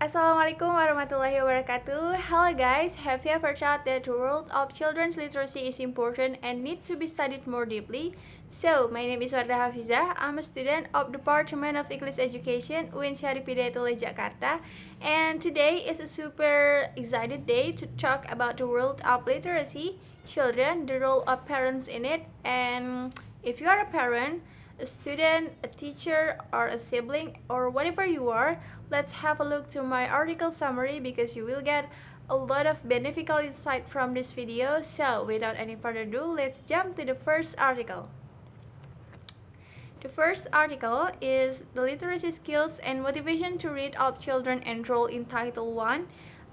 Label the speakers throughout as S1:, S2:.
S1: Assalamualaikum warahmatullahi wabarakatuh. Hello guys, have you ever thought that the world of children's literacy is important and needs to be studied more deeply? So, my name is Wardah Hafizah. I'm a student of Department of English Education, UIN Jakarta, and today is a super excited day to talk about the world of literacy, children, the role of parents in it, and if you are a parent, a student, a teacher, or a sibling, or whatever you are, let's have a look to my article summary because you will get a lot of beneficial insight from this video. So without any further ado, let's jump to the first article. The first article is The Literacy Skills and Motivation to Read of Children Enrolled in Title I,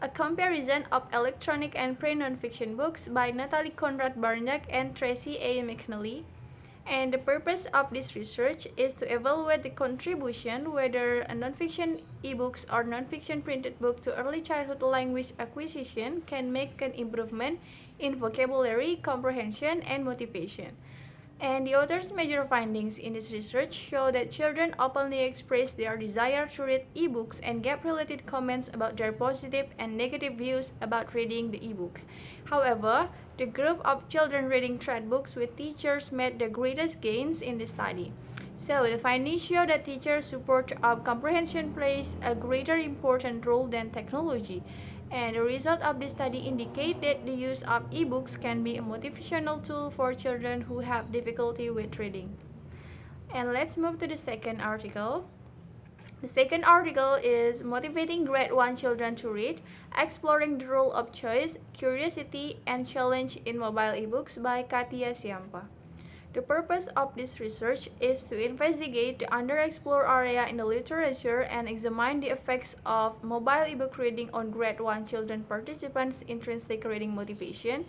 S1: a comparison of electronic and print nonfiction books by Natalie Conrad Barnack and Tracy A. McNally. And the purpose of this research is to evaluate the contribution whether a nonfiction ebooks or nonfiction printed book to early childhood language acquisition can make an improvement in vocabulary, comprehension, and motivation. And the author's major findings in this research show that children openly express their desire to read ebooks and gave related comments about their positive and negative views about reading the ebook. However, the group of children reading trade books with teachers made the greatest gains in the study. So, the findings show that teachers' support of comprehension plays a greater important role than technology. And the result of this study indicate that the use of ebooks can be a motivational tool for children who have difficulty with reading. And let's move to the second article. The second article is Motivating Grade 1 Children to Read, Exploring the Role of Choice, Curiosity, and Challenge in Mobile Ebooks by Katia Siampa. The purpose of this research is to investigate the underexplored area in the literature and examine the effects of mobile ebook reading on grade 1 children participants' intrinsic reading motivation.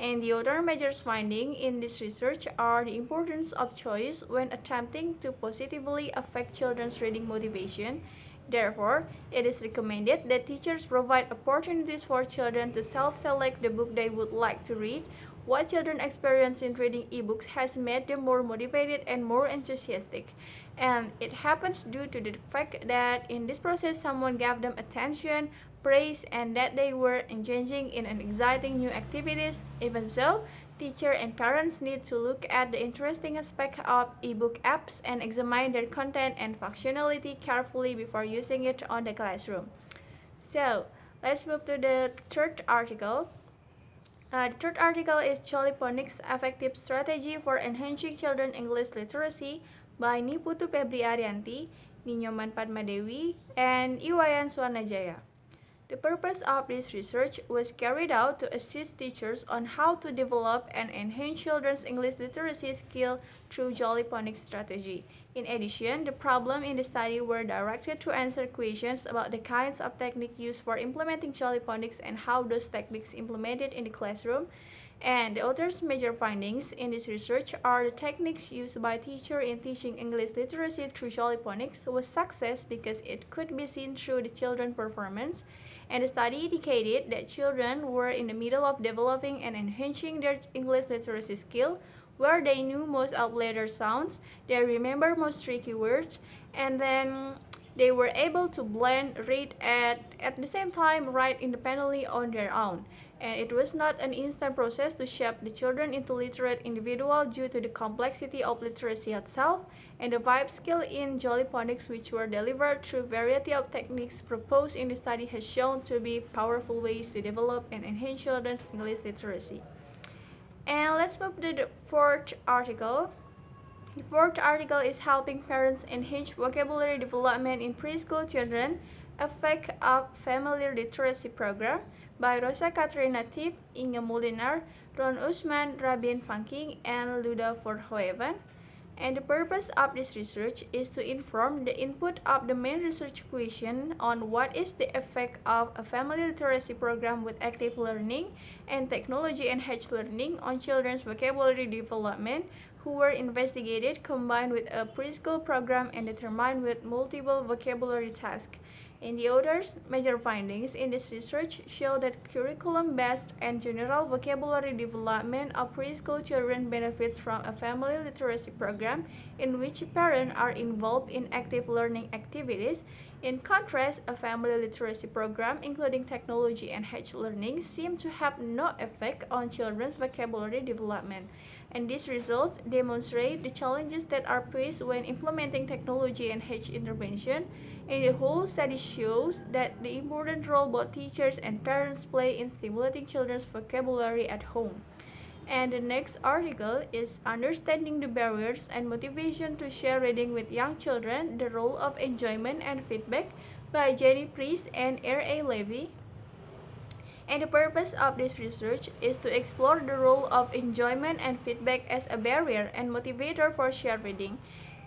S1: And the other major findings in this research are the importance of choice when attempting to positively affect children's reading motivation. Therefore, it is recommended that teachers provide opportunities for children to self-select the book they would like to read. What children experience in reading ebooks has made them more motivated and more enthusiastic. And it happens due to the fact that in this process someone gave them attention, praise, and that they were engaging in an exciting new activities. Even so, teachers and parents need to look at the interesting aspect of ebook apps and examine their content and functionality carefully before using it on the classroom. So, let's move to the third article. The third article is Jollyphonics Effective Strategy for Enhancing Children English Literacy by Niputu Febri Arianti, Ninyoman Padmadewi, and Iwayan Swarnajaya. The purpose of this research was carried out to assist teachers on how to develop and enhance children's English literacy skill through Jollyphonics strategy. In addition, the problems in the study were directed to answer questions about the kinds of techniques used for implementing Jollyphonics and how those techniques implemented in the classroom. And the author's major findings in this research are the techniques used by teachers in teaching English literacy through Jollyphonics was success because it could be seen through the children's performance. And the study indicated that children were in the middle of developing and enhancing their English literacy skill, where they knew most of letter sounds, they remember most tricky words, and then they were able to blend, read, at the same time write independently on their own. And it was not an instant process to shape the children into literate individuals due to the complexity of literacy itself, and the vibe skill in Jollyphonics, which were delivered through variety of techniques proposed in the study, has shown to be powerful ways to develop and enhance children's English literacy. And let's move to the fourth article. The fourth article is Helping Parents Enhance Vocabulary Development in Preschool Children, Effect of Family Literacy Program by Rosa Katrina Tip, Inge Molinar, Ron Usman, Rabin Funking, and Luda Verhoeven. And the purpose of this research is to inform the input of the main research question on what is the effect of a family literacy program with active learning and technology-enhanced learning on children's vocabulary development, who were investigated combined with a preschool program and determined with multiple vocabulary tasks. And the author's major findings in this research show that curriculum-based and general vocabulary development of preschool children benefits from a family literacy program in which parents are involved in active learning activities. In contrast, a family literacy program including technology and H learning seems to have no effect on children's vocabulary development. And these results demonstrate the challenges that are faced when implementing technology and H intervention. And the whole study shows that the important role both teachers and parents play in stimulating children's vocabulary at home. And the next article is Understanding the Barriers and Motivation to Share Reading with Young Children, the Role of Enjoyment and Feedback by Jenny Priest and R.A. Levy. And the purpose of this research is to explore the role of enjoyment and feedback as a barrier and motivator for shared reading.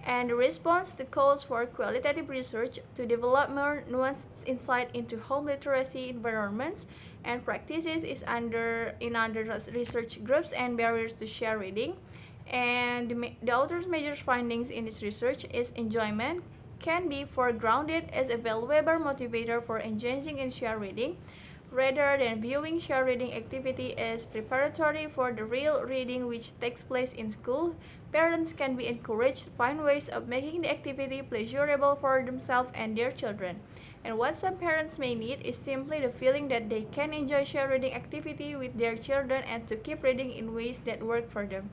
S1: And the response to calls for qualitative research to develop more nuanced insight into home literacy environments and practices is under research groups and barriers to share reading. And the author's major findings in this research is enjoyment can be foregrounded as a valuable motivator for engaging in shared reading, rather than viewing shared reading activity as preparatory for the real reading which takes place in school. Parents can be encouraged to find ways of making the activity pleasurable for themselves and their children. And what some parents may need is simply the feeling that they can enjoy shared reading activity with their children and to keep reading in ways that work for them.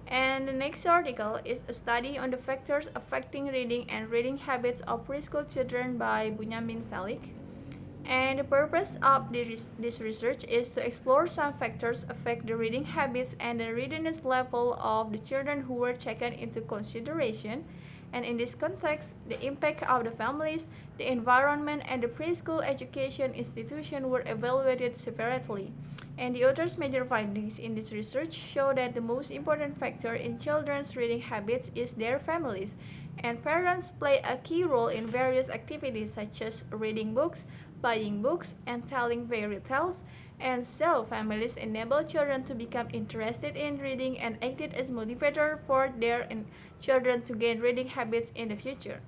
S1: And the next article is a study on the factors affecting reading and reading habits of preschool children by Bunyamin Salik. And the purpose of this research is to explore some factors affect the reading habits and the readiness level of the children who were taken into consideration. And in this context, the impact of the families, the environment, and the preschool education institution were evaluated separately. And the author's major findings in this research show that the most important factor in children's reading habits is their families, and parents play a key role in various activities such as reading books, buying books, and telling fairy tales. And so families enable children to become interested in reading and acted as motivator for their children to gain reading habits in the future.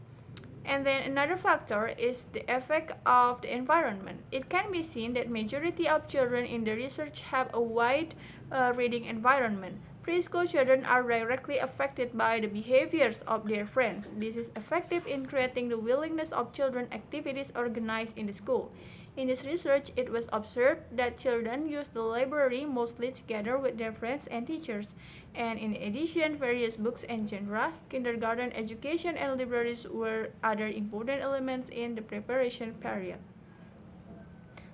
S1: And then another factor is the effect of the environment. It can be seen that majority of children in the research have a wide reading environment. Preschool children are directly affected by the behaviors of their friends. This is effective in creating the willingness of children activities organized in the school. In this research, it was observed that children use the library mostly together with their friends and teachers. And in addition, various books and genre, kindergarten education and libraries were other important elements in the preparation period.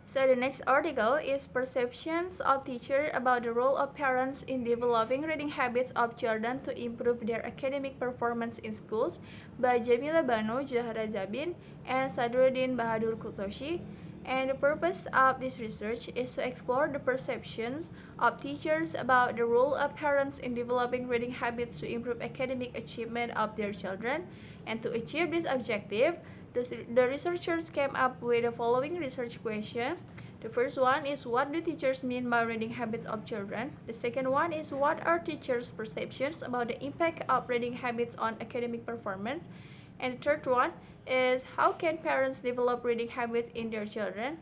S1: So the next article is Perceptions of Teachers about the Role of Parents in Developing Reading Habits of Children to Improve Their Academic Performance in Schools by Jamila Bano, Zahra Jabin, and Sadruddin Bahadur Kutoshi. And the purpose of this research is to explore the perceptions of teachers about the role of parents in developing reading habits to improve academic achievement of their children. And to achieve this objective, the researchers came up with the following research question. The first one is, what do teachers mean by reading habits of children? The second one is, what are teachers' perceptions about the impact of reading habits on academic performance? And the third one is, how can parents develop reading habits in their children?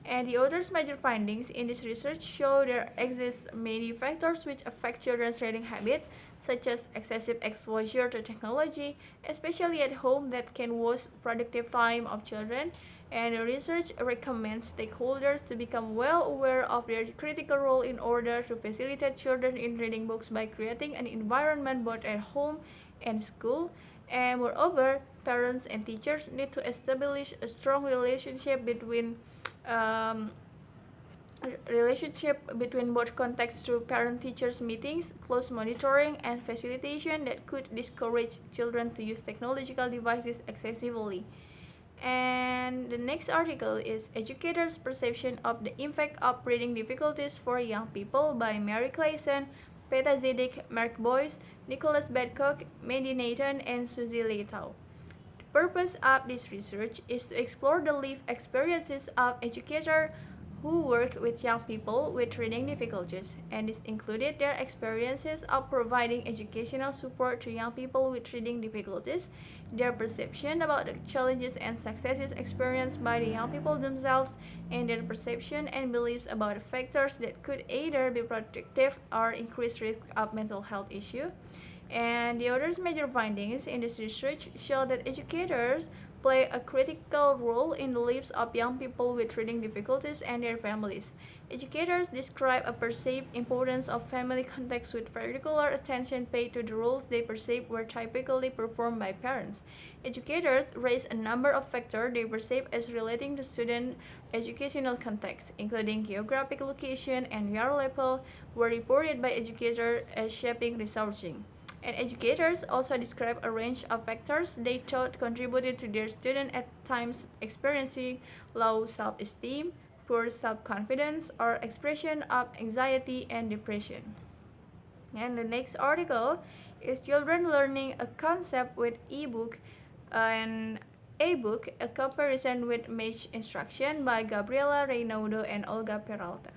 S1: And the author's major findings in this research show there exist many factors which affect children's reading habit, such as excessive exposure to technology, especially at home, that can waste productive time of children. And the research recommends stakeholders to become well aware of their critical role in order to facilitate children in reading books by creating an environment both at home and school. And moreover, parents and teachers need to establish a strong relationship between both contexts through parent-teachers meetings, close monitoring, and facilitation that could discourage children to use technological devices excessively. And the next article is Educators' Perception of the Impact of Reading Difficulties for Young People by Mary Clayson, Peta Zedek, Mark Boyce, Nicholas Badcock, Mandy Nathan, and Suzy Leitao. The purpose of this research is to explore the lived experiences of educators who work with young people with reading difficulties, and this included their experiences of providing educational support to young people with reading difficulties, their perception about the challenges and successes experienced by the young people themselves, and their perception and beliefs about the factors that could either be protective or increase risk of mental health issues. And the other major findings in this research show that educators play a critical role in the lives of young people with reading difficulties and their families. Educators describe a perceived importance of family context with particular attention paid to the roles they perceive were typically performed by parents. Educators raise a number of factors they perceive as relating to student educational context, including geographic location and year level, were reported by educators as shaping researching. And educators also describe a range of factors they thought contributed to their students at times experiencing low self-esteem, poor self-confidence, or expression of anxiety and depression. And the next article is Children Learning a Concept with e-book and a-book, a comparison with match instruction by Gabriela Reynaudo and Olga Peralta.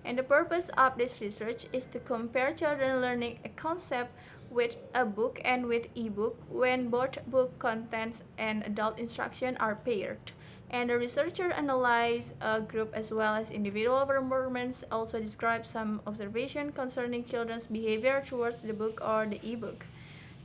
S1: And the purpose of this research is to compare children learning a concept with a book and with e-book when both book contents and adult instruction are paired. And the researcher analyzed a group as well as individual performance, also described some observation concerning children's behavior towards the book or the e-book.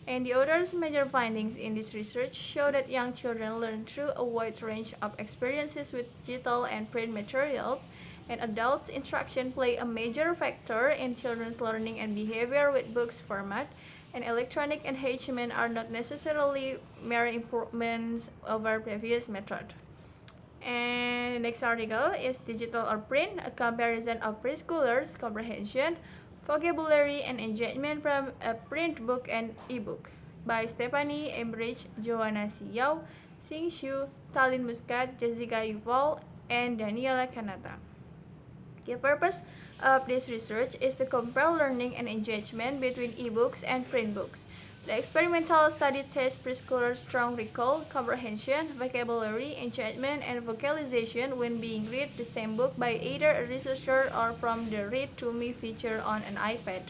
S1: And the author's major findings in this research show that young children learn through a wide range of experiences with digital and print materials, and adults' instruction play a major factor in children's learning and behavior with books format, and electronic engagement are not necessarily mere improvements over previous method. And the next article is Digital or Print, a comparison of preschoolers' comprehension, vocabulary, and engagement from a print book and e-book by Stephanie Embridge, Joanna Siao, Xing Xu, Talin Muscat, Jessica Yuval, and Daniela Kanata. The purpose of this research is to compare learning and engagement between e-books and print books. The experimental study tests preschoolers' strong recall, comprehension, vocabulary, engagement, and vocalization when being read the same book by either a researcher or from the Read to Me feature on an iPad.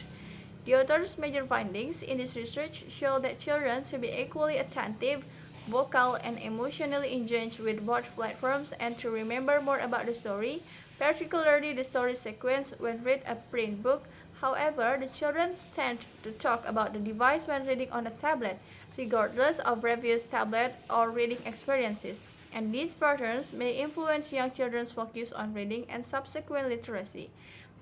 S1: The author's major findings in this research show that children should be equally attentive, vocal, and emotionally engaged with both platforms and to remember more about the story, particularly the story sequence when read a print book. However, the children tend to talk about the device when reading on a tablet, regardless of previous tablet or reading experiences, and these patterns may influence young children's focus on reading and subsequent literacy.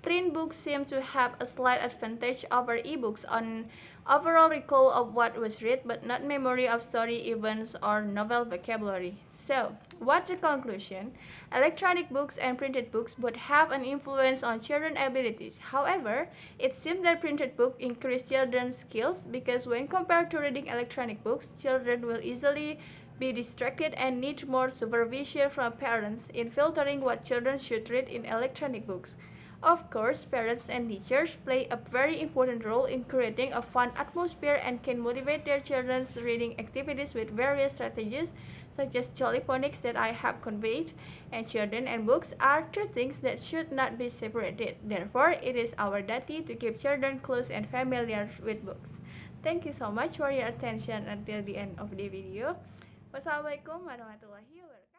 S1: Print books seem to have a slight advantage over e-books on overall recall of what was read, but not memory of story events or novel vocabulary. So, what's the conclusion? Electronic books and printed books both have an influence on children's abilities. However, it seems that printed books increase children's skills because when compared to reading electronic books, children will easily be distracted and need more supervision from parents in filtering what children should read in electronic books. Of course, parents and teachers play a very important role in creating a fun atmosphere and can motivate their children's reading activities with various strategies such as jolly phonics that I have conveyed, and children and books are two things that should not be separated. Therefore, it is our duty to keep children close and familiar with books. Thank you so much for your attention until the end of the video. Wassalamualaikum warahmatullahi wabarakatuh.